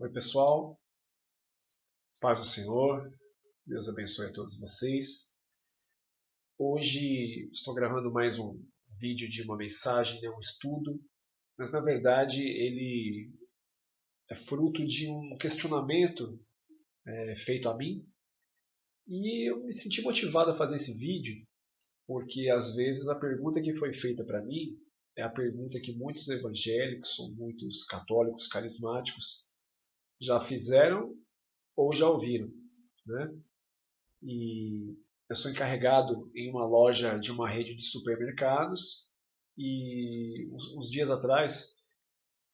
Oi, pessoal. Paz do Senhor. Deus abençoe a todos vocês. Hoje estou gravando mais um vídeo de uma mensagem, um estudo, mas na verdade ele é fruto de um questionamento feito a mim e eu me senti motivado a fazer esse vídeo porque às vezes a pergunta que foi feita para mim é a pergunta que muitos evangélicos ou muitos católicos carismáticos já fizeram ou já ouviram, né? E eu sou encarregado em uma loja de uma rede de supermercados e uns dias atrás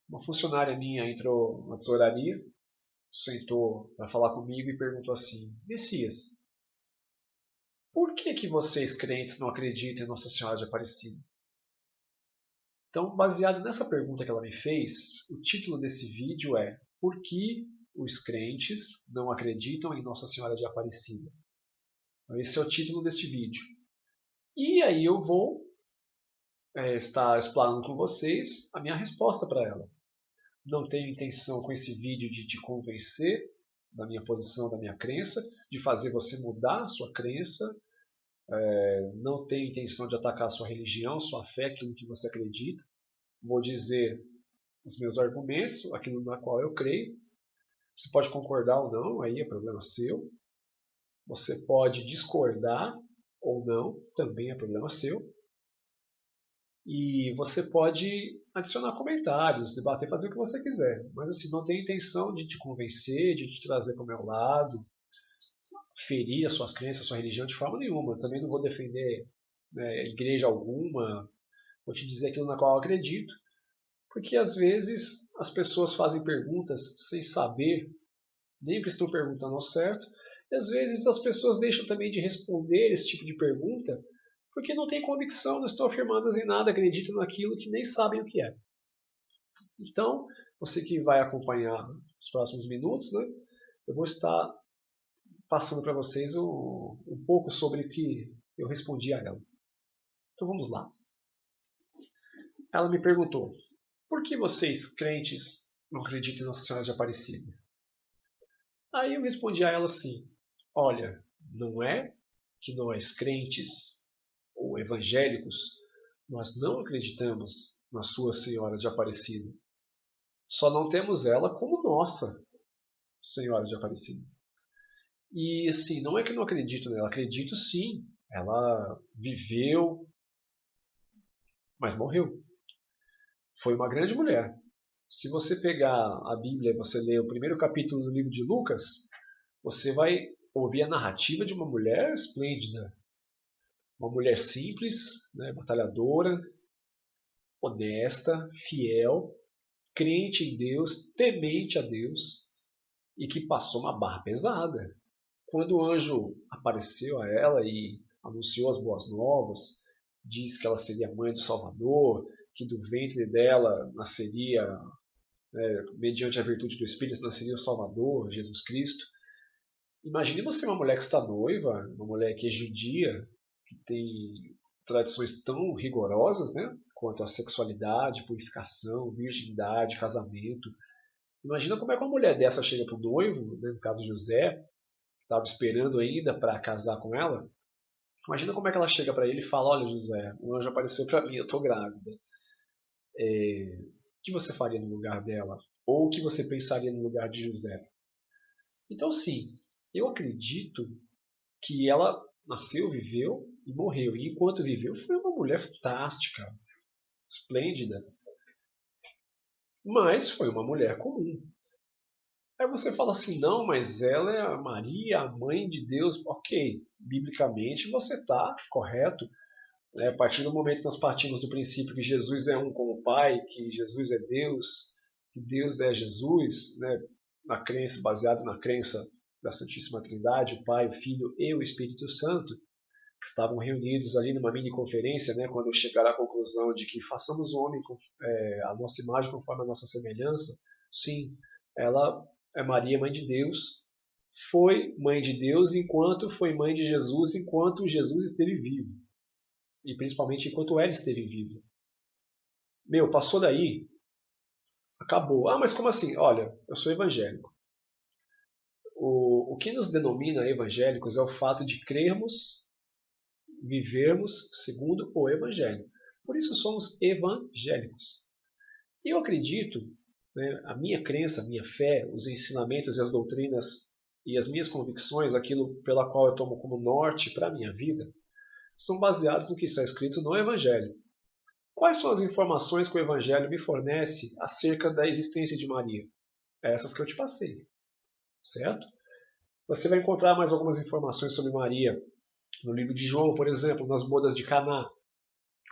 uma funcionária minha entrou na tesouraria, sentou para falar comigo e perguntou assim: Messias, por que vocês crentes não acreditam em Nossa Senhora de Aparecida? Então, baseado nessa pergunta que ela me fez, o título desse vídeo é Por que os crentes não acreditam em Nossa Senhora de Aparecida? Esse é o título deste vídeo. E aí eu vou estar explanando com vocês a minha resposta para ela. Não tenho intenção com esse vídeo de te convencer da minha posição, da minha crença, de fazer você mudar a sua crença. Não tenho intenção de atacar a sua religião, sua fé, aquilo que você acredita. Vou dizer os meus argumentos, aquilo na qual eu creio. Você pode concordar ou não, aí é problema seu. Você pode discordar ou não, também é problema seu. E você pode adicionar comentários, debater, fazer o que você quiser. Mas assim, não tenho intenção de te convencer, de te trazer para o meu lado, ferir as suas crenças, a sua religião de forma nenhuma. Eu também não vou defender igreja alguma, vou te dizer aquilo na qual eu acredito. Porque às vezes as pessoas fazem perguntas sem saber nem o que estão perguntando ao certo. E às vezes as pessoas deixam também de responder esse tipo de pergunta porque não têm convicção, não estão afirmadas em nada, acreditam naquilo que nem sabem o que é. Então, você que vai acompanhar os próximos minutos, né, eu vou estar passando para vocês um pouco sobre o que eu respondi a ela. Então vamos lá. Ela me perguntou, por que vocês, crentes, não acreditam em Nossa Senhora de Aparecida? Aí eu respondi a ela assim, olha, não é que nós, crentes ou evangélicos, nós não acreditamos na Sua Senhora de Aparecida. Só não temos ela como nossa Senhora de Aparecida. E assim, não é que eu não acredito nela, acredito sim. Ela viveu, mas morreu. Foi uma grande mulher. Se você pegar a Bíblia e você ler o primeiro capítulo do livro de Lucas, você vai ouvir a narrativa de uma mulher esplêndida. Uma mulher simples, batalhadora, honesta, fiel, crente em Deus, temente a Deus e que passou uma barra pesada. Quando o anjo apareceu a ela e anunciou as boas novas, disse que ela seria mãe do Salvador, que do ventre dela nasceria, mediante a virtude do Espírito, nasceria o Salvador, Jesus Cristo. Imagine você uma mulher que está noiva, uma mulher que é judia, que tem tradições tão rigorosas, quanto a sexualidade, purificação, virgindade, casamento. Imagina como é que uma mulher dessa chega para o noivo, no caso José, estava esperando ainda para casar com ela. Imagina como é que ela chega para ele e fala, olha José, um anjo apareceu para mim, eu estou grávida. O que você faria no lugar dela? Ou o que você pensaria no lugar de José? Então sim, eu acredito que ela nasceu, viveu e morreu. E enquanto viveu foi uma mulher fantástica, esplêndida. Mas foi uma mulher comum. Aí você fala assim, não, mas ela é a Maria, a mãe de Deus. Ok, biblicamente você está correto. A partir do momento que nós partimos do princípio que Jesus é um com o Pai, que Jesus é Deus, que Deus é Jesus, na crença, baseado na crença da Santíssima Trindade, o Pai, o Filho e o Espírito Santo, que estavam reunidos ali numa mini conferência, quando chegaram à conclusão de que façamos o homem com a nossa imagem conforme a nossa semelhança. Sim, ela é Maria, mãe de Deus, foi mãe de Deus enquanto foi mãe de Jesus, enquanto Jesus esteve vivo. E principalmente enquanto ela esteve viva. Passou daí, Acabou. Ah, mas como assim? Olha, eu sou evangélico. O que nos denomina evangélicos é o fato de crermos, vivermos segundo o Evangelho. Por isso somos evangélicos. E eu acredito, né, a minha crença, a minha fé, os ensinamentos e as doutrinas e as minhas convicções, aquilo pela qual eu tomo como norte para a minha vida, são baseados no que está escrito no Evangelho. Quais são as informações que o Evangelho me fornece acerca da existência de Maria? Essas que eu te passei, certo? Você vai encontrar mais algumas informações sobre Maria no livro de João, por exemplo, nas bodas de Caná,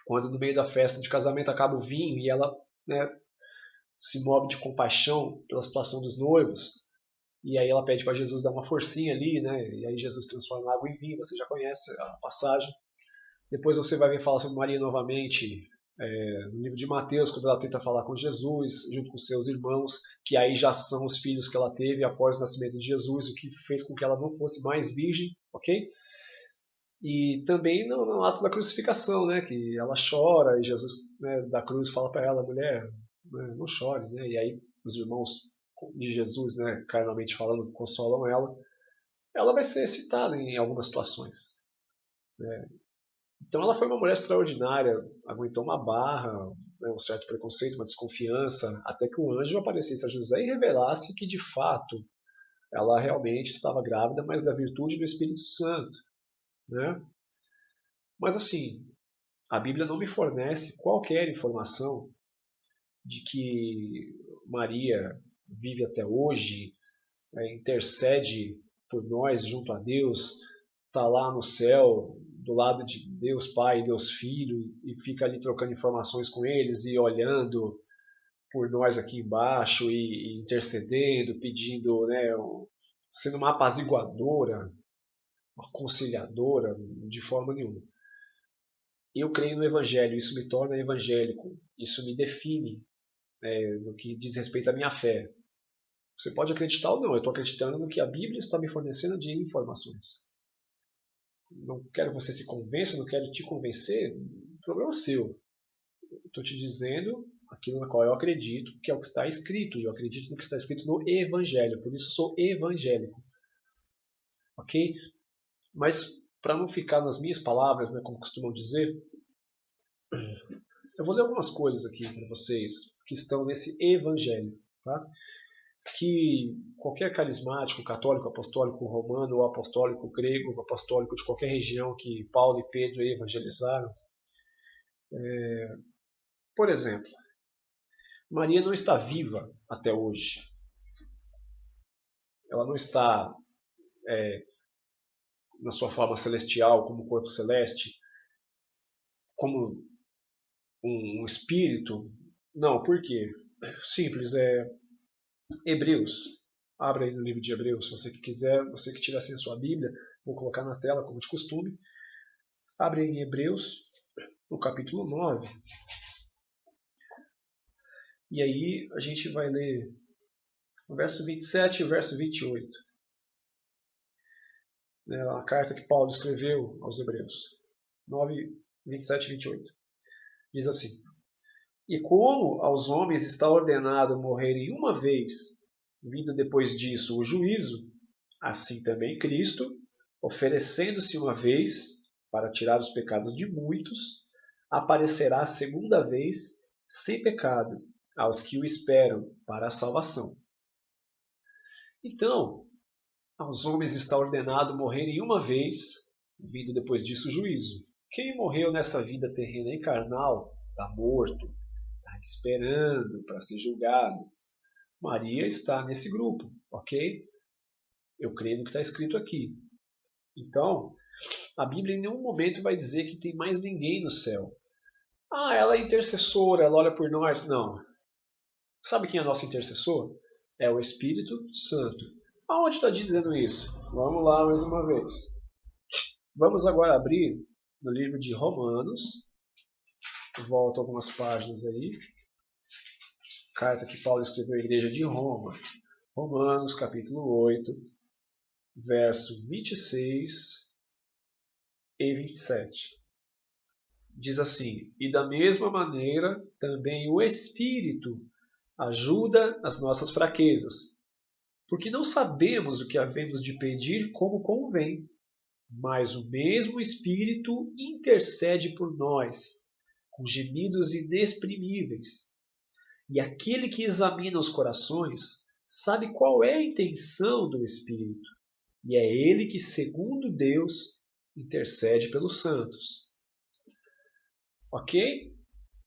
quando no meio da festa de casamento acaba o vinho e ela, né, se move de compaixão pela situação dos noivos, e aí ela pede para Jesus dar uma forcinha ali, né, e aí Jesus transforma a água em vinho, você já conhece a passagem. Depois você vai ver falar sobre Maria novamente no livro de Mateus, quando ela tenta falar com Jesus, junto com seus irmãos, que aí já são os filhos que ela teve após o nascimento de Jesus, o que fez com que ela não fosse mais virgem, ok? E também no ato da crucificação, né, que ela chora e Jesus, né, da cruz fala para ela, mulher, né, não chore, né, e aí os irmãos de Jesus, né, carnalmente falando, consolam ela. Ela vai ser citada em algumas situações, né. Então ela foi uma mulher extraordinária, aguentou uma barra, né, um certo preconceito, uma desconfiança, até que o anjo aparecesse a José e revelasse que de fato ela realmente estava grávida, mas da virtude do Espírito Santo, né? Mas assim, a Bíblia não me fornece qualquer informação de que Maria vive até hoje, intercede por nós junto a Deus, está lá no céu, do lado de Deus Pai e Deus Filho, e fica ali trocando informações com eles e olhando por nós aqui embaixo e intercedendo, pedindo, né, sendo uma apaziguadora, uma conciliadora, de forma nenhuma. Eu creio no Evangelho, isso me torna evangélico, isso me define no que diz respeito à minha fé. Você pode acreditar ou não, eu estou acreditando no que a Bíblia está me fornecendo de informações. Não quero que você se convença, não quero te convencer, o problema é seu. Estou te dizendo aquilo na qual eu acredito, que é o que está escrito, e eu acredito no que está escrito no Evangelho, por isso sou evangélico. Ok? Mas, para não ficar nas minhas palavras, né, como costumam dizer, eu vou ler algumas coisas aqui para vocês que estão nesse Evangelho. Tá? Que qualquer carismático, católico, apostólico romano, ou apostólico grego, ou apostólico de qualquer região que Paulo e Pedro evangelizaram, por exemplo, Maria não está viva até hoje. Ela não está na sua forma celestial, como corpo celeste, como um espírito. Não, por quê? Simples, Hebreus. Abra aí no livro de Hebreus, se você que quiser, você que tiver assim a sua Bíblia, vou colocar na tela como de costume. Abre aí em Hebreus, no capítulo 9. E aí a gente vai ler o verso 27 e o verso 28. Né, a carta que Paulo escreveu aos Hebreus. 9, 27 e 28. Diz assim: E como aos homens está ordenado morrerem uma vez, vindo depois disso o juízo, assim também Cristo, oferecendo-se uma vez para tirar os pecados de muitos, aparecerá a segunda vez sem pecado aos que o esperam para a salvação. Então, aos homens está ordenado morrerem uma vez, vindo depois disso o juízo. Quem morreu nessa vida terrena e carnal está morto, está esperando para ser julgado. Maria está nesse grupo, ok? Eu creio no que está escrito aqui. Então, a Bíblia em nenhum momento vai dizer que tem mais ninguém no céu. Ah, ela é intercessora, ela olha por nós. Não. Sabe quem é nosso intercessor? É o Espírito Santo. Aonde está dizendo isso? Vamos lá mais uma vez. Vamos agora abrir no livro de Romanos. Volto algumas páginas aí. Carta que Paulo escreveu à igreja de Roma. Romanos, capítulo 8, verso 26 e 27. Diz assim: E da mesma maneira também o Espírito Ajuda as nossas fraquezas, porque não sabemos o que havemos de pedir como convém, mas o mesmo Espírito intercede por nós, com gemidos inexprimíveis. E aquele que examina os corações sabe qual é a intenção do Espírito, e é ele que, segundo Deus, intercede pelos santos. Ok?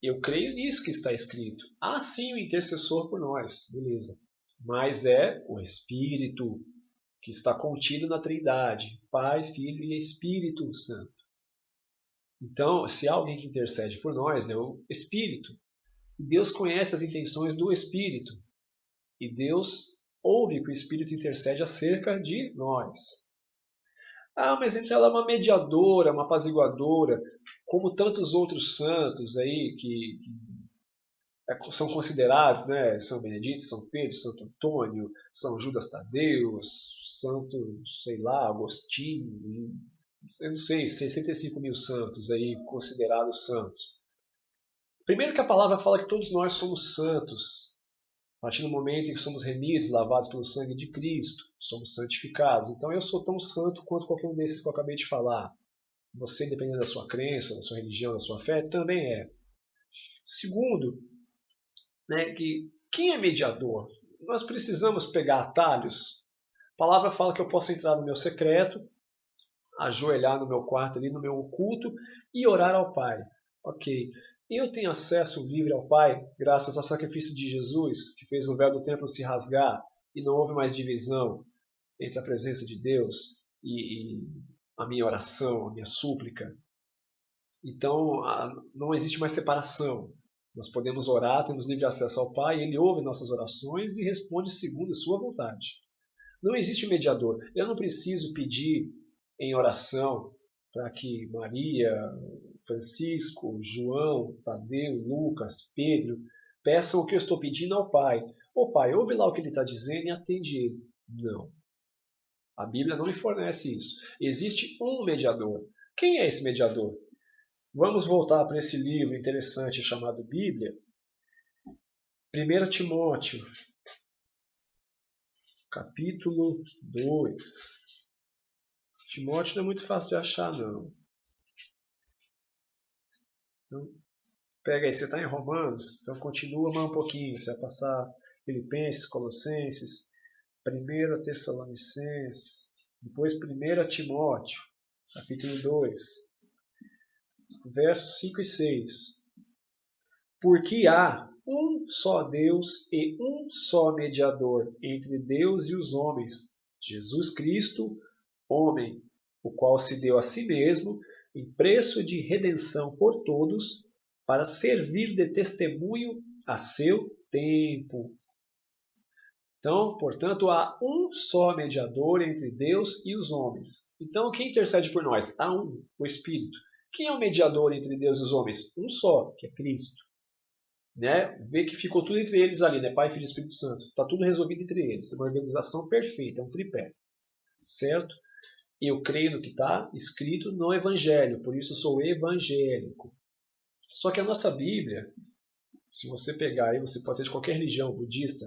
Eu creio nisso que está escrito. Há sim o intercessor por nós, beleza. Mas é o Espírito que está contido na Trindade, Pai, Filho e Espírito Santo. Então, se há alguém que intercede por nós, é o Espírito. E Deus conhece as intenções do Espírito. E Deus ouve que o Espírito intercede acerca de nós. Ah, mas então ela é uma mediadora, uma apaziguadora, como tantos outros santos aí que são considerados, né? São Benedito, São Pedro, Santo Antônio, São Judas Tadeu, Santo, sei lá, Agostinho, eu não sei, 65 mil santos aí considerados santos. Primeiro que a palavra fala que todos nós somos santos. A partir do momento em que somos remidos, lavados pelo sangue de Cristo, somos santificados. Então eu sou tão santo quanto qualquer um desses que eu acabei de falar. Você, dependendo da sua crença, da sua religião, da sua fé, também é. Segundo, né, que quem é mediador? Nós precisamos pegar atalhos. A palavra fala que eu posso entrar no meu secreto, ajoelhar no meu quarto ali, no meu oculto e orar ao Pai. Ok. Eu tenho acesso livre ao Pai graças ao sacrifício de Jesus, que fez o véu do templo se rasgar e não houve mais divisão entre a presença de Deus e a minha oração, a minha súplica. Então, não existe mais separação. Nós podemos orar, temos livre acesso ao Pai, Ele ouve nossas orações e responde segundo a sua vontade. Não existe mediador. Eu não preciso pedir em oração para que Maria, Francisco, João, Tadeu, Lucas, Pedro peçam o que eu estou pedindo ao Pai. Ô Pai, ouve lá o que ele está dizendo e atende ele. Não. A Bíblia não me fornece isso. Existe um mediador. Quem é esse mediador? Vamos voltar para esse livro interessante chamado Bíblia. 1 Timóteo, capítulo 2. Timóteo não é muito fácil de achar, não. Então, pega aí, você está em Romanos, então continua mais um pouquinho. Você vai passar Filipenses, Colossenses, 1 Tessalonicenses, depois 1 Timóteo, capítulo 2, versos 5 e 6. Porque há um só Deus e um só mediador entre Deus e os homens, Jesus Cristo, homem, o qual se deu a si mesmo em preço de redenção por todos, para servir de testemunho a seu tempo. Então, portanto, há um só mediador entre Deus e os homens. Então, quem intercede por nós? Há um, o Espírito. Quem é o mediador entre Deus e os homens? Um só, que é Cristo. Né? Vê que ficou tudo entre eles ali, né? Pai, Filho e Espírito Santo. Está tudo resolvido entre eles. É uma organização perfeita, é um tripé. Certo? Eu creio no que está escrito no Evangelho, por isso sou evangélico. Só que a nossa Bíblia, se você pegar aí, você pode ser de qualquer religião, budista,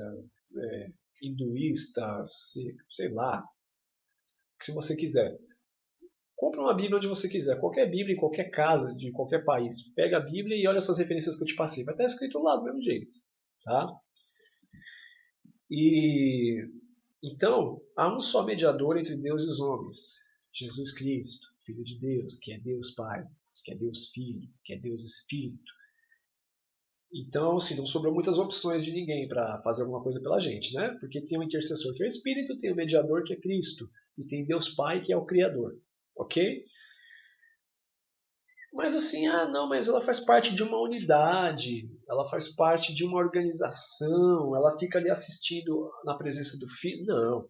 hinduísta, sei lá, o que você quiser. Compra uma Bíblia onde você quiser, qualquer Bíblia em qualquer casa de qualquer país. Pega a Bíblia e olha essas referências que eu te passei. Vai estar escrito lá do mesmo jeito. Tá? E então, há um só mediador entre Deus e os homens. Jesus Cristo, Filho de Deus, que é Deus Pai, que é Deus Filho, que é Deus Espírito. Então, assim, não sobrou muitas opções de ninguém para fazer alguma coisa pela gente, né? Porque tem o intercessor que é o Espírito, tem o mediador que é Cristo, e tem Deus Pai que é o Criador, ok? Mas assim, não, mas ela faz parte de uma unidade, ela faz parte de uma organização, ela fica ali assistindo na presença do Filho. Não.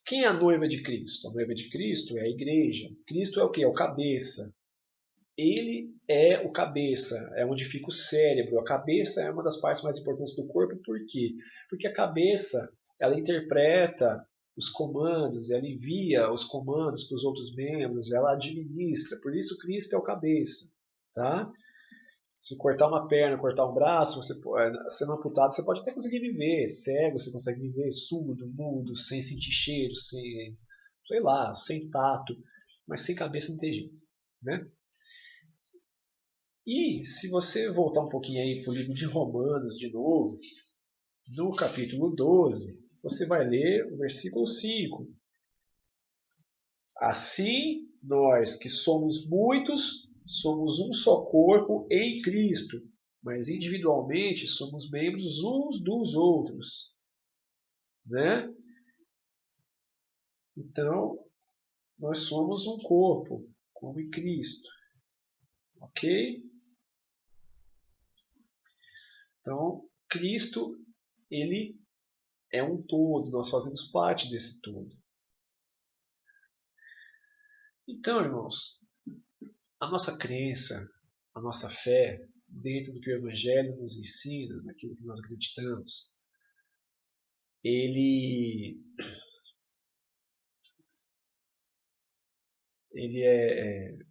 Quem é a noiva de Cristo? A noiva de Cristo é a igreja. Cristo é o quê? É o cabeça. Ele é o cabeça, é onde fica o cérebro. A cabeça é uma das partes mais importantes do corpo. Por quê? Porque a cabeça, ela interpreta os comandos, ela envia os comandos para os outros membros, ela administra. Por isso Cristo é o cabeça. Tá? Se cortar uma perna, cortar um braço, sendo amputado, você pode até conseguir viver. Cego, você consegue viver. Surdo, mudo, sem sentir cheiro, sem, sei lá, sem tato. Mas sem cabeça não tem jeito, né? E se você voltar um pouquinho aí para o livro de Romanos de novo, no capítulo 12, você vai ler o versículo 5. Assim, nós que somos muitos, somos um só corpo em Cristo, mas individualmente somos membros uns dos outros, né? Então, nós somos um corpo, como em Cristo, ok? Então, Cristo, ele é um todo, nós fazemos parte desse todo. Então, irmãos, a nossa crença, a nossa fé, dentro do que o Evangelho nos ensina, naquilo que nós acreditamos, ele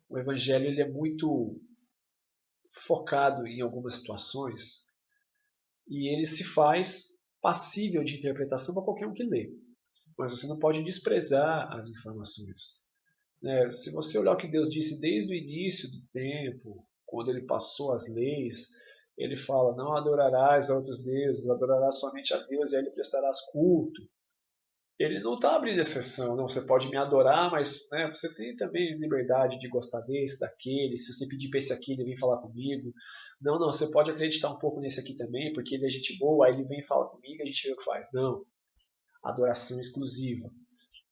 o Evangelho ele é muito focado em algumas situações e ele se faz passível de interpretação para qualquer um que lê. Mas você não pode desprezar as informações. Se você olhar o que Deus disse desde o início do tempo, quando ele passou as leis, ele fala, não adorarás a outros deuses, adorarás somente a Deus e a ele prestarás culto. Ele não está abrindo exceção, não, você pode me adorar, mas você tem também liberdade de gostar desse, daquele, se você pedir para esse aqui, ele vem falar comigo. Não, você pode acreditar um pouco nesse aqui também, porque ele é gente boa, aí ele vem e fala comigo, a gente vê o que faz. Não, adoração exclusiva.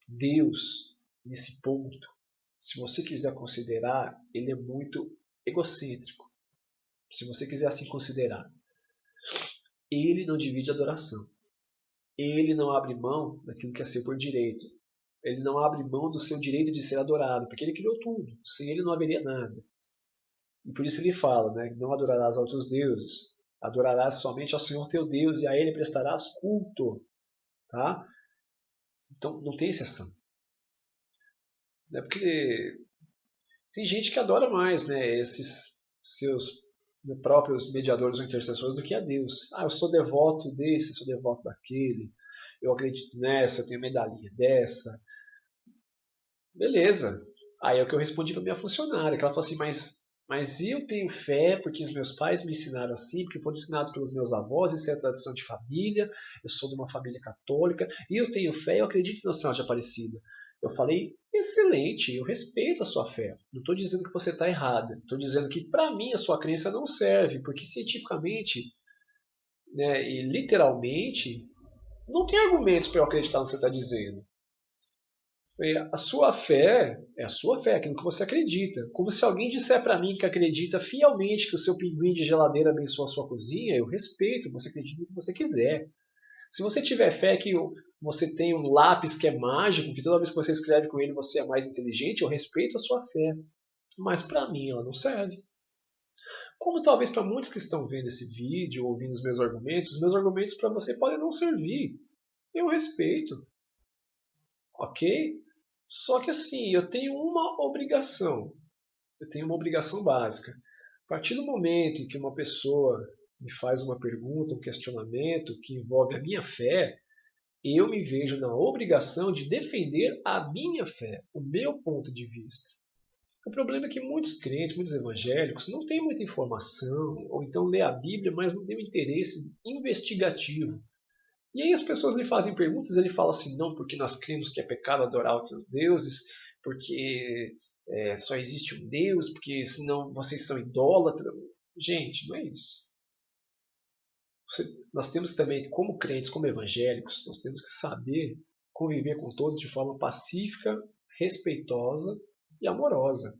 Deus, nesse ponto, se você quiser considerar, ele é muito egocêntrico. Se você quiser assim considerar, ele não divide adoração. Ele não abre mão daquilo que é seu por direito. Ele não abre mão do seu direito de ser adorado, porque ele criou tudo. Sem ele não haveria nada. E por isso ele fala, não adorarás a outros deuses. Adorarás somente ao Senhor teu Deus e a ele prestarás culto. Tá? Então não tem exceção. Porque tem gente que adora mais esses seus próprios mediadores ou intercessores do que a Deus. Eu sou devoto desse, sou devoto daquele, eu acredito nessa, eu tenho medalhinha dessa. Beleza. Aí é o que eu respondi para minha funcionária, que ela falou assim, mas eu tenho fé porque os meus pais me ensinaram assim, porque foram ensinados pelos meus avós, isso é a tradição de família, eu sou de uma família católica, e eu tenho fé, eu acredito na Senhora de Aparecida. Eu falei, excelente, eu respeito a sua fé. Não estou dizendo que você está errada. Estou dizendo que para mim a sua crença não serve, porque cientificamente e literalmente não tem argumentos para eu acreditar no que você está dizendo. A sua fé é a sua fé, aquilo que você acredita. Como se alguém disser para mim que acredita fielmente que o seu pinguim de geladeira abençoa a sua cozinha, eu respeito, você acredita no que você quiser. Se você tiver fé que você tem um lápis que é mágico, que toda vez que você escreve com ele você é mais inteligente, eu respeito a sua fé. Mas para mim ela não serve. Como talvez para muitos que estão vendo esse vídeo, ouvindo os meus argumentos para você podem não servir. Eu respeito. Ok? Só que assim, eu tenho uma obrigação. Eu tenho uma obrigação básica. A partir do momento em que uma pessoa me faz uma pergunta, um questionamento que envolve a minha fé, eu me vejo na obrigação de defender a minha fé, o meu ponto de vista. O problema é que muitos crentes, muitos evangélicos, não têm muita informação, ou então lê a Bíblia, mas não tem um interesse investigativo. E aí as pessoas lhe fazem perguntas, ele fala assim, não, porque nós cremos que é pecado adorar outros deuses, porque só existe um Deus, porque senão vocês são idólatras. Gente, não é isso. Nós temos também, como crentes, como evangélicos, nós temos que saber conviver com todos de forma pacífica, respeitosa e amorosa.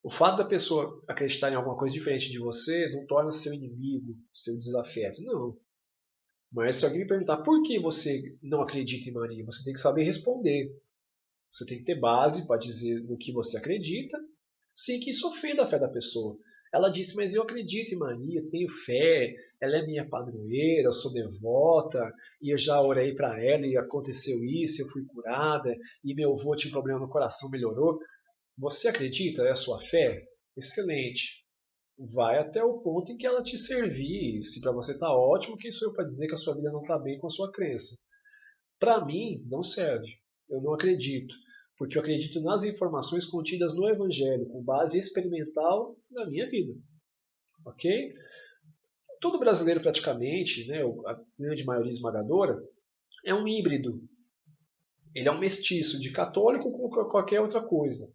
O fato da pessoa acreditar em alguma coisa diferente de você não torna seu inimigo, seu desafeto. Não. Mas se alguém me perguntar por que você não acredita em Maria, você tem que saber responder. Você tem que ter base para dizer no que você acredita, sem que isso ofenda a fé da pessoa. Ela disse, mas eu acredito em Maria, tenho fé, ela é minha padroeira, eu sou devota, e eu já orei para ela e aconteceu isso, eu fui curada, e meu avô tinha um problema no coração, melhorou. Você acredita? É a sua fé? Excelente. vai até o ponto em que ela te servir. Se para você está ótimo, quem sou eu para dizer que a sua vida não está bem com a sua crença? Para mim, não serve. Eu não acredito. Porque eu acredito nas informações contidas no Evangelho, com base experimental na minha vida. Ok? Todo brasileiro praticamente, né, a grande maioria esmagadora, é um híbrido. Ele é um mestiço de católico com qualquer outra coisa.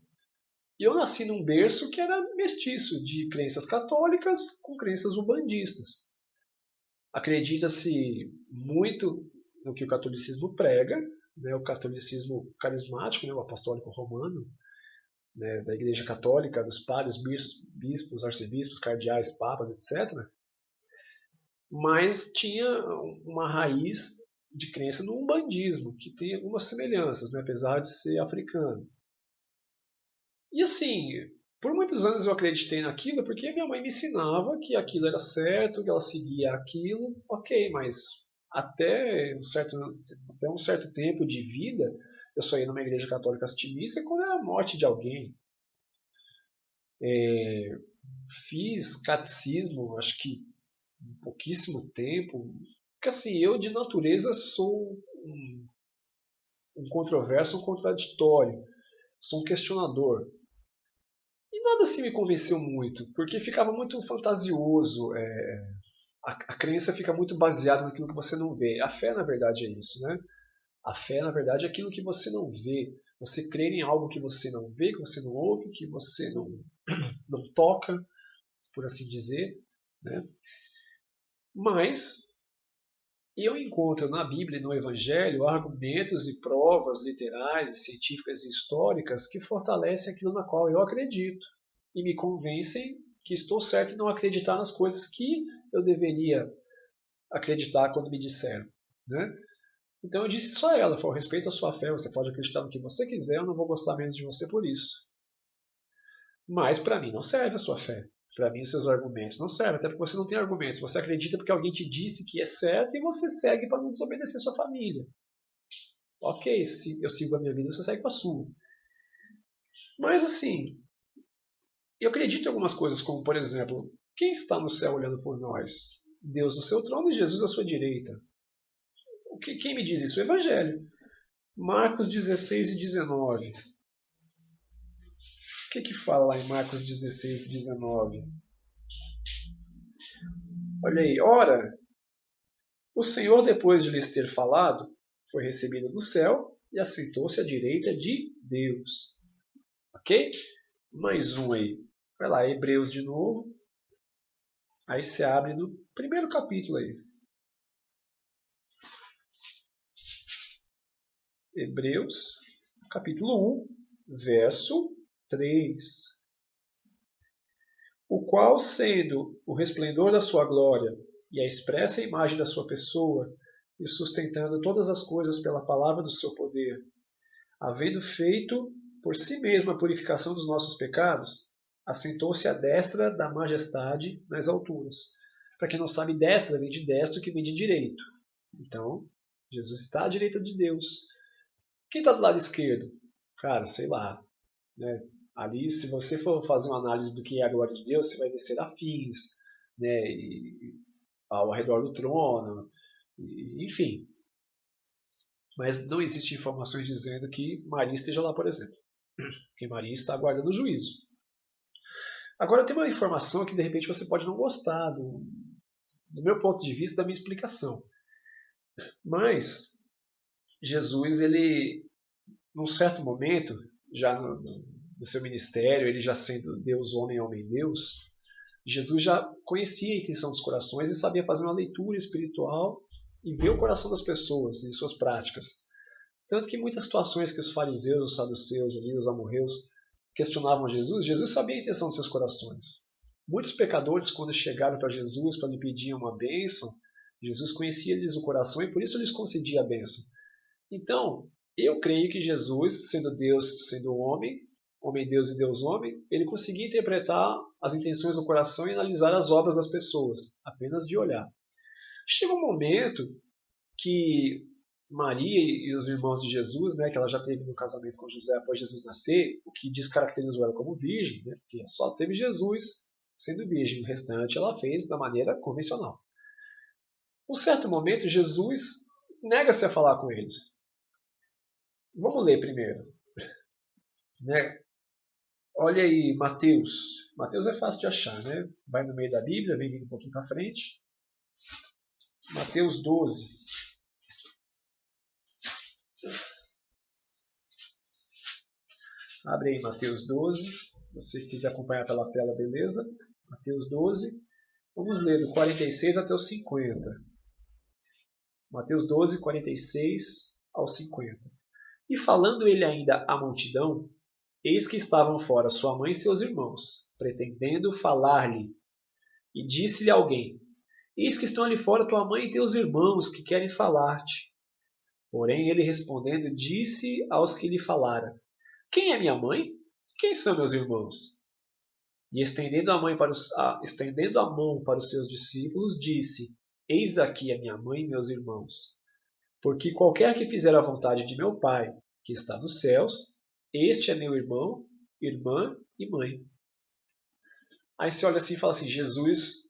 E eu nasci num berço que era mestiço, de crenças católicas com crenças umbandistas. Acredita-se muito no que o catolicismo prega, né, o catolicismo carismático, né, o apostólico romano, né, da Igreja Católica, dos padres, bispos, arcebispos, cardeais, papas, etc. Mas tinha uma raiz de crença no umbandismo, que tem algumas semelhanças, né, apesar de ser africano. E assim, por muitos anos eu acreditei naquilo porque minha mãe me ensinava que aquilo era certo, que ela seguia aquilo, ok, mas até um certo tempo de vida, eu só ia numa igreja católica assistir missa quando era a morte de alguém. Fiz catecismo, acho que em pouquíssimo tempo, porque assim, eu de natureza sou um controverso, um contraditório, sou um questionador. E nada assim me convenceu muito, porque ficava muito fantasioso. A crença fica muito baseada naquilo que você não vê. A fé, na verdade, é isso, né? A fé, na verdade, é aquilo que você não vê. Você crer em algo que você não vê, que você não ouve, que você não toca, por assim dizer, né? Mas eu encontro na Bíblia e no Evangelho argumentos e provas literais, científicas e históricas que fortalecem aquilo na qual eu acredito e me convencem que estou certo em não acreditar nas coisas que eu deveria acreditar quando me disseram, né? Então eu disse só a ela, foi respeito à sua fé, você pode acreditar no que você quiser, eu não vou gostar menos de você por isso. Mas para mim não serve a sua fé. Para mim os seus argumentos não servem, até porque você não tem argumentos. Você acredita porque alguém te disse que é certo e você segue para não desobedecer sua família. Ok, se eu sigo a minha vida, você segue com a sua. Mas assim, eu acredito em algumas coisas, como por exemplo, quem está no céu olhando por nós? Deus no seu trono e Jesus à sua direita. Quem me diz isso? O Evangelho. Marcos 16 e 19. O que fala lá em Marcos 16 e 19? Olha aí, ora, o Senhor, depois de lhes ter falado, foi recebido no céu e assentou-se à direita de Deus. Ok? Mais um aí. Vai lá, Hebreus de novo. Aí se abre no primeiro capítulo aí. Hebreus, capítulo 1, verso 3. O qual, sendo o resplendor da sua glória e a expressa imagem da sua pessoa, e sustentando todas as coisas pela palavra do seu poder, havendo feito por si mesmo a purificação dos nossos pecados, assentou-se à destra da majestade nas alturas. Para quem não sabe, destra vem de destro, que vem de direito. Então, Jesus está à direita de Deus. Quem está do lado esquerdo? Cara, sei lá. Né? Ali, se você for fazer uma análise do que é a glória de Deus, você vai ver serafins, né? Ao redor do trono, enfim. Mas não existem informações dizendo que Maria esteja lá, por exemplo. Porque Maria está aguardando o juízo. Agora, tem uma informação que de repente você pode não gostar do meu ponto de vista, da minha explicação. Mas Jesus, ele, num certo momento, já no seu ministério, ele já sendo Deus homem, homem Deus, Jesus já conhecia a intenção dos corações e sabia fazer uma leitura espiritual e ver o coração das pessoas e suas práticas. Tanto que em muitas situações que os fariseus, os saduceus, ali, os amorreus, questionavam Jesus, Jesus sabia a intenção dos seus corações. Muitos pecadores, quando chegaram para Jesus para lhe pedir uma bênção, Jesus conhecia-lhes o coração e por isso lhes concedia a bênção. Então, eu creio que Jesus, sendo Deus, sendo homem, homem Deus e Deus homem, ele conseguia interpretar as intenções do coração e analisar as obras das pessoas, apenas de olhar. Chega um momento que Maria e os irmãos de Jesus, né, que ela já teve no casamento com José após Jesus nascer, o que descaracterizou ela como virgem, né, porque só teve Jesus sendo virgem. O restante ela fez da maneira convencional. Num certo momento, Jesus nega-se a falar com eles. Vamos ler primeiro. Né? Olha aí, Mateus. Mateus é fácil de achar, né? Vai no meio da Bíblia, vem vindo um pouquinho para frente. Mateus 12. Abre aí Mateus 12. Se você quiser acompanhar pela tela, beleza? Mateus 12. Vamos ler do 46 até o 50. Mateus 12, 46 ao 50. E falando ele ainda à multidão, eis que estavam fora sua mãe e seus irmãos, pretendendo falar-lhe. E disse-lhe alguém: Eis que estão ali fora tua mãe e teus irmãos, que querem falar-te. Porém ele respondendo, disse aos que lhe falara: Quem é minha mãe? Quem são meus irmãos? E estendendo a mão para os seus discípulos, disse: Eis aqui a minha mãe e meus irmãos. Porque qualquer que fizer a vontade de meu Pai, que está nos céus, este é meu irmão, irmã e mãe. Aí você olha assim e fala assim, Jesus,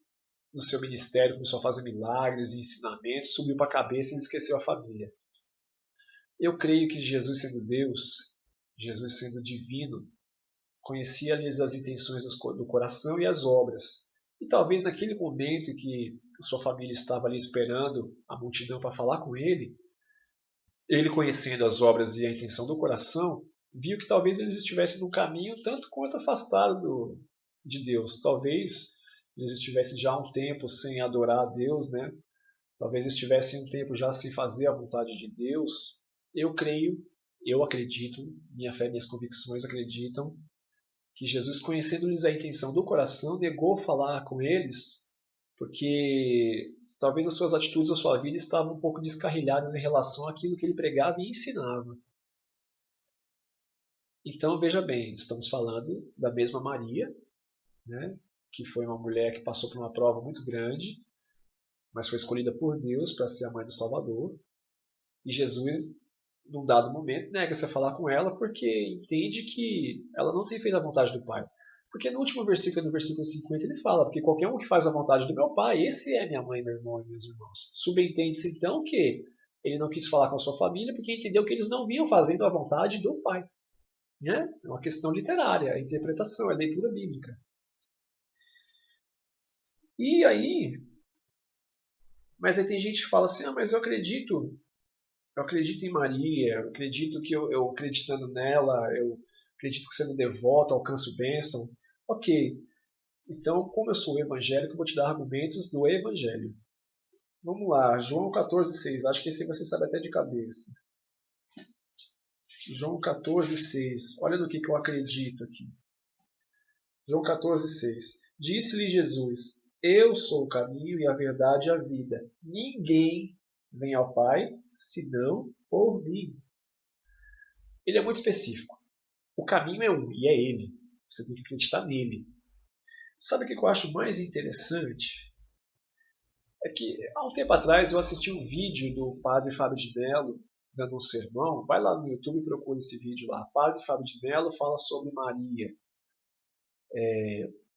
no seu ministério, começou a fazer milagres e ensinamentos, subiu para a cabeça e esqueceu a família. Eu creio que Jesus sendo Deus, Jesus sendo divino, conhecia-lhes as intenções do coração e as obras. E talvez naquele momento em que a sua família estava ali esperando a multidão para falar com ele conhecendo as obras e a intenção do coração, viu que talvez eles estivessem no caminho tanto quanto afastado de Deus. Talvez eles estivessem já há um tempo sem adorar a Deus, né? Talvez estivessem um tempo já sem fazer a vontade de Deus. Eu creio, eu acredito, minha fé e minhas convicções acreditam que Jesus, conhecendo-lhes a intenção do coração, negou falar com eles, porque talvez as suas atitudes ou sua vida estavam um pouco descarrilhadas em relação àquilo que ele pregava e ensinava. Então, veja bem, estamos falando da mesma Maria, né, que foi uma mulher que passou por uma prova muito grande, mas foi escolhida por Deus para ser a mãe do Salvador. E Jesus, num dado momento, nega-se a falar com ela porque entende que ela não tem feito a vontade do Pai. Porque no último versículo, no versículo 50, ele fala: Porque qualquer um que faz a vontade do meu Pai, esse é minha mãe, meu irmão e meus irmãos. Subentende-se então que ele não quis falar com a sua família porque entendeu que eles não vinham fazendo a vontade do Pai. Né? É uma questão literária, é interpretação, é leitura bíblica. E aí, mas aí tem gente que fala assim: mas eu acredito em Maria, eu acredito que eu acreditando nela, eu acredito que sendo devoto alcanço bênção. Ok, então como eu sou evangélico, eu vou te dar argumentos do evangelho. Vamos lá, João 14,6, acho que esse você sabe até de cabeça. João 14,6, olha no que eu acredito aqui. João 14,6, disse-lhe Jesus: Eu sou o caminho e a verdade e a vida. Ninguém vem ao Pai senão por mim. Ele é muito específico. O caminho é um e é ele. Você tem que acreditar nele. Sabe o que eu acho mais interessante? É que há um tempo atrás eu assisti um vídeo do padre Fábio de Mello dando um sermão. Vai lá no YouTube e procura esse vídeo lá. Padre Fábio de Mello fala sobre Maria.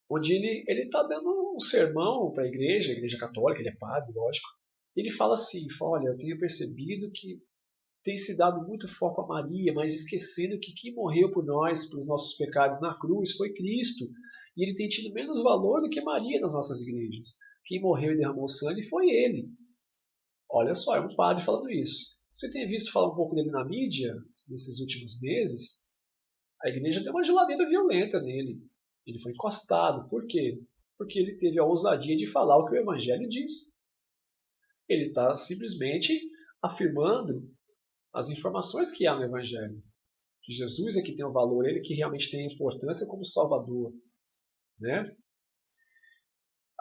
Onde ele está dando um sermão para a igreja católica, ele é padre, lógico. Ele fala assim, olha, eu tenho percebido que tem se dado muito foco a Maria, mas esquecendo que quem morreu por nós, pelos nossos pecados na cruz, foi Cristo. E ele tem tido menos valor do que Maria nas nossas igrejas. Quem morreu e derramou sangue foi ele. Olha só, é um padre falando isso. Você tem visto falar um pouco dele na mídia nesses últimos meses? A igreja deu uma geladeira violenta nele. Ele foi encostado. Por quê? Porque ele teve a ousadia de falar o que o Evangelho diz. Ele está simplesmente afirmando as informações que há no Evangelho. Que Jesus é que tem o valor, ele que realmente tem a importância como Salvador. Né?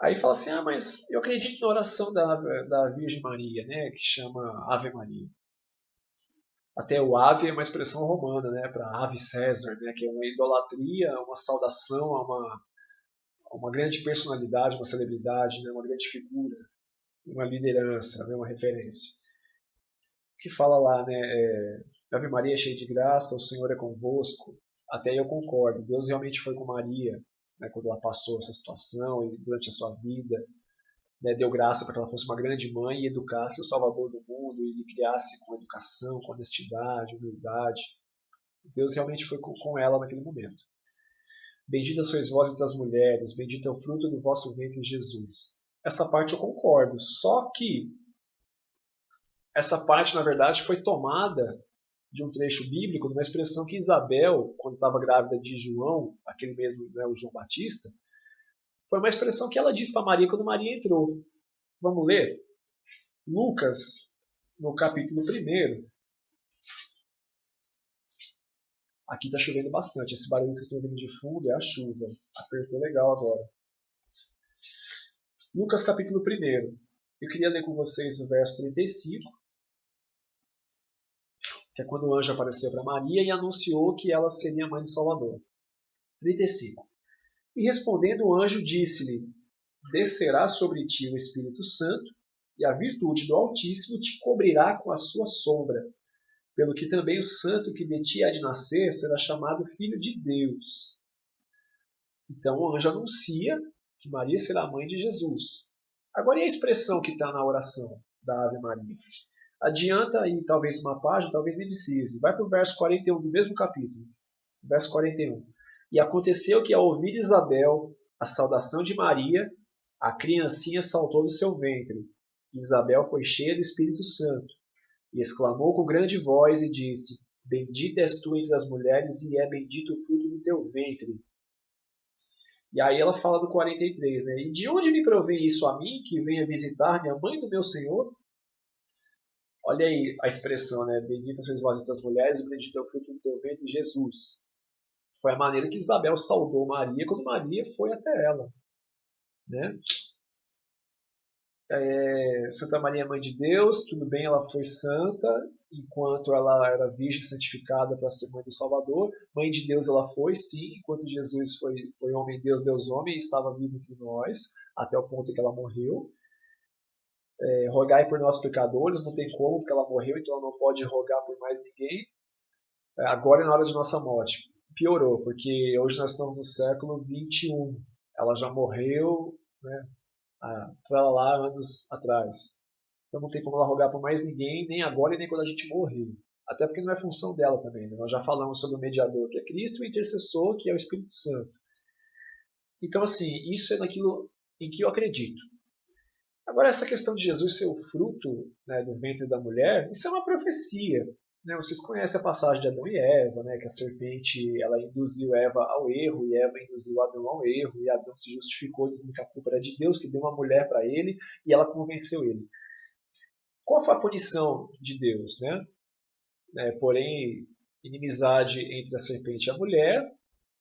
Aí fala assim, mas eu acredito na oração da Virgem Maria, né, que chama Ave Maria. Até o ave é uma expressão romana, né, para Ave César, né, que é uma idolatria, uma saudação a uma grande personalidade, uma celebridade, né, uma grande figura, uma liderança, né, uma referência. Que fala lá, né, Ave Maria cheia de graça, o Senhor é convosco. Até eu concordo, Deus realmente foi com Maria. né, quando ela passou essa situação e durante a sua vida, né, deu graça para que ela fosse uma grande mãe e educasse o Salvador do mundo e lhe criasse com educação, com honestidade, humildade. Deus realmente foi com ela naquele momento. Bendita sois vós entre as mulheres, bendito é o fruto do vosso ventre, Jesus. Essa parte eu concordo, só que essa parte, na verdade, foi tomada de um trecho bíblico, de uma expressão que Isabel, quando estava grávida de João, aquele mesmo, né, o João Batista, foi uma expressão que ela disse para Maria quando Maria entrou. Vamos ler? Lucas, no capítulo 1. Aqui está chovendo bastante. Esse barulho que vocês estão ouvindo de fundo é a chuva. Apertou legal agora. Lucas, capítulo 1. Eu queria ler com vocês o verso 35, que é quando o anjo apareceu para Maria e anunciou que ela seria a mãe do Salvador. 35. E respondendo o anjo, disse-lhe: Descerá sobre ti o Espírito Santo, e a virtude do Altíssimo te cobrirá com a sua sombra. Pelo que também o santo que de ti há de nascer será chamado Filho de Deus. Então o anjo anuncia que Maria será a mãe de Jesus. Agora e a expressão que está na oração da Ave Maria? Adianta aí talvez uma página, talvez nem precise. Vai para o verso 41 do mesmo capítulo. Verso 41. E aconteceu que ao ouvir Isabel a saudação de Maria, a criancinha saltou do seu ventre. Isabel foi cheia do Espírito Santo e exclamou com grande voz e disse: Bendita és tu entre as mulheres e é bendito o fruto do teu ventre. E aí ela fala do 43, né? E de onde me provém isso a mim, que venha visitar-me a mãe do meu Senhor? Olha aí a expressão, né? Bendita sois vós entre as mulheres e bendito é o fruto do teu ventre, Jesus. Foi a maneira que Isabel saudou Maria quando Maria foi até ela, né? Santa Maria, Mãe de Deus, tudo bem, ela foi santa, enquanto ela era virgem santificada para ser mãe do Salvador. Mãe de Deus ela foi, sim, enquanto Jesus foi homem, Deus homem, e estava vivo entre nós, até o ponto em que ela morreu. Rogai por nós pecadores, não tem como, porque ela morreu, então ela não pode rogar por mais ninguém. Agora é na hora de nossa morte. Piorou, porque hoje nós estamos no século 21. Ela já morreu, né? Lá anos atrás. Então não tem como ela rogar por mais ninguém, nem agora e nem quando a gente morrer. Até porque não é função dela também. Né? Nós já falamos sobre o mediador, que é Cristo, e o intercessor, que é o Espírito Santo. Então, assim, isso é naquilo em que eu acredito. Agora, essa questão de Jesus ser o fruto, né, do ventre da mulher, isso é uma profecia. Né? Vocês conhecem a passagem de Adão e Eva, né, que a serpente ela induziu Eva ao erro e Eva induziu Adão ao erro, e Adão se justificou dizendo que a culpa era de Deus, que deu uma mulher para ele e ela convenceu ele. Qual foi a punição de Deus? Porém, inimizade entre a serpente e a mulher,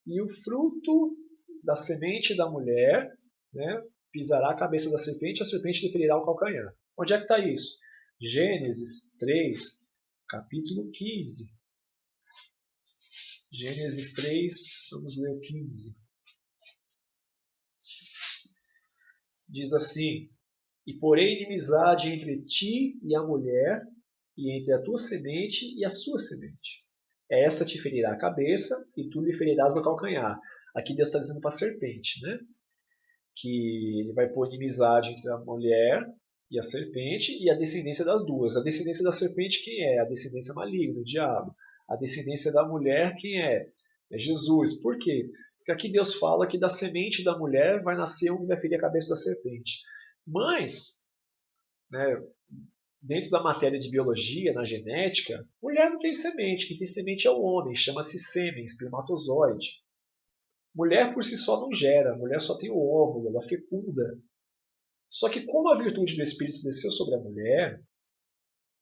e o fruto da semente da mulher, né, pisará a cabeça da serpente e a serpente lhe ferirá o calcanhar. Onde é que está isso? Gênesis 3, capítulo 15. Gênesis 3, vamos ler o 15. Diz assim: E porém inimizade entre ti e a mulher, e entre a tua semente e a sua semente. Esta te ferirá a cabeça, e tu lhe ferirás o calcanhar. Aqui Deus está dizendo para a serpente, né? Que ele vai pôr inimizade entre a mulher e a serpente e a descendência das duas. A descendência da serpente quem é? A descendência maligna, o diabo. A descendência da mulher quem é? É Jesus. Por quê? Porque aqui Deus fala que da semente da mulher vai nascer um que vai ferir a cabeça da serpente. Mas, né, dentro da matéria de biologia, na genética, mulher não tem semente. Quem tem semente é o homem, chama-se sêmen, espermatozoide. Mulher por si só não gera, mulher só tem o óvulo, ela fecunda. Só que como a virtude do Espírito desceu sobre a mulher,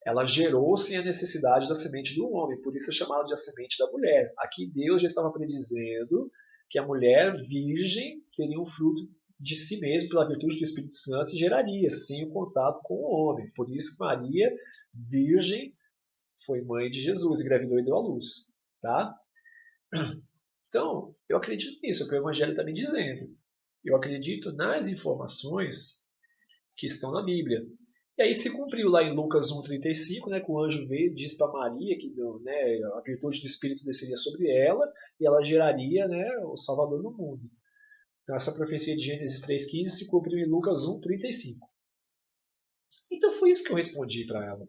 ela gerou sem a necessidade da semente do homem, por isso é chamada de a semente da mulher. Aqui Deus já estava predizendo que a mulher virgem teria um fruto de si mesma pela virtude do Espírito Santo e geraria sem o contato com o homem. Por isso que Maria, virgem, foi mãe de Jesus, engravidou e deu à luz. Tá? Então, eu acredito nisso, é o que o Evangelho está me dizendo. Eu acredito nas informações que estão na Bíblia. E aí se cumpriu lá em Lucas 1,35, né, que o anjo veio e disse para Maria que né, a virtude do Espírito desceria sobre ela e ela geraria, né, o Salvador no mundo. Então essa profecia de Gênesis 3,15 se cumpriu em Lucas 1,35. Então foi isso que eu respondi para ela,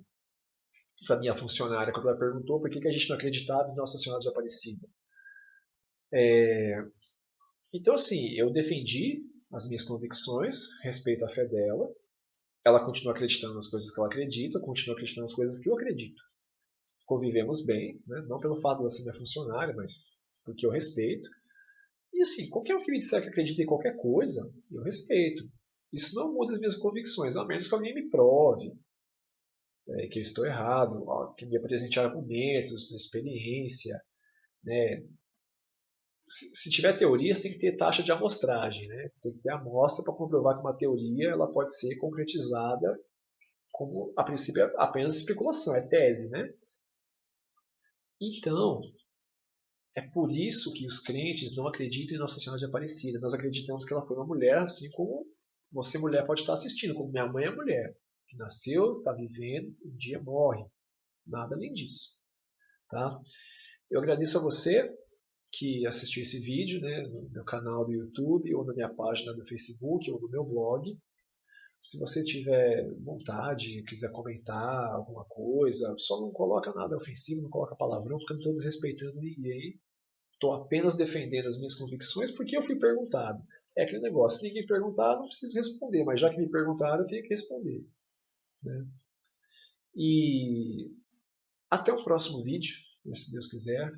para minha funcionária, quando ela perguntou por que a gente não acreditava em Nossa Senhora de Aparecida. Então assim, eu defendi as minhas convicções, respeito à fé dela, ela continua acreditando nas coisas que ela acredita, eu continuo acreditando nas coisas que eu acredito. Convivemos bem, né? Não pelo fato de ela ser minha funcionária, mas porque eu respeito. E assim, qualquer um que me disser que acredita em qualquer coisa, eu respeito. Isso não muda as minhas convicções, a menos que alguém me prove que eu estou errado, que me apresente argumentos, experiência. Né? Se tiver teorias, tem que ter taxa de amostragem. Né? Tem que ter amostra para comprovar que uma teoria ela pode ser concretizada como, a princípio, é apenas especulação, é tese. Né? Então, é por isso que os crentes não acreditam em Nossa Senhora de Aparecida. Nós acreditamos que ela foi uma mulher, assim como você, mulher, pode estar assistindo, como minha mãe é mulher, que nasceu, está vivendo, um dia morre. Nada além disso. Tá? Eu agradeço a você que assistiu esse vídeo, né, no meu canal do YouTube, ou na minha página do Facebook, ou no meu blog. Se você tiver vontade, quiser comentar alguma coisa, só não coloca nada ofensivo, não coloca palavrão, porque eu não estou desrespeitando ninguém. Estou apenas defendendo as minhas convicções porque eu fui perguntado. É aquele negócio, se ninguém perguntar, não preciso responder, mas já que me perguntaram, eu tenho que responder. Né? E até o próximo vídeo, se Deus quiser.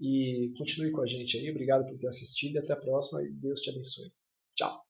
E continue com a gente aí. Obrigado por ter assistido e até a próxima e Deus te abençoe. Tchau!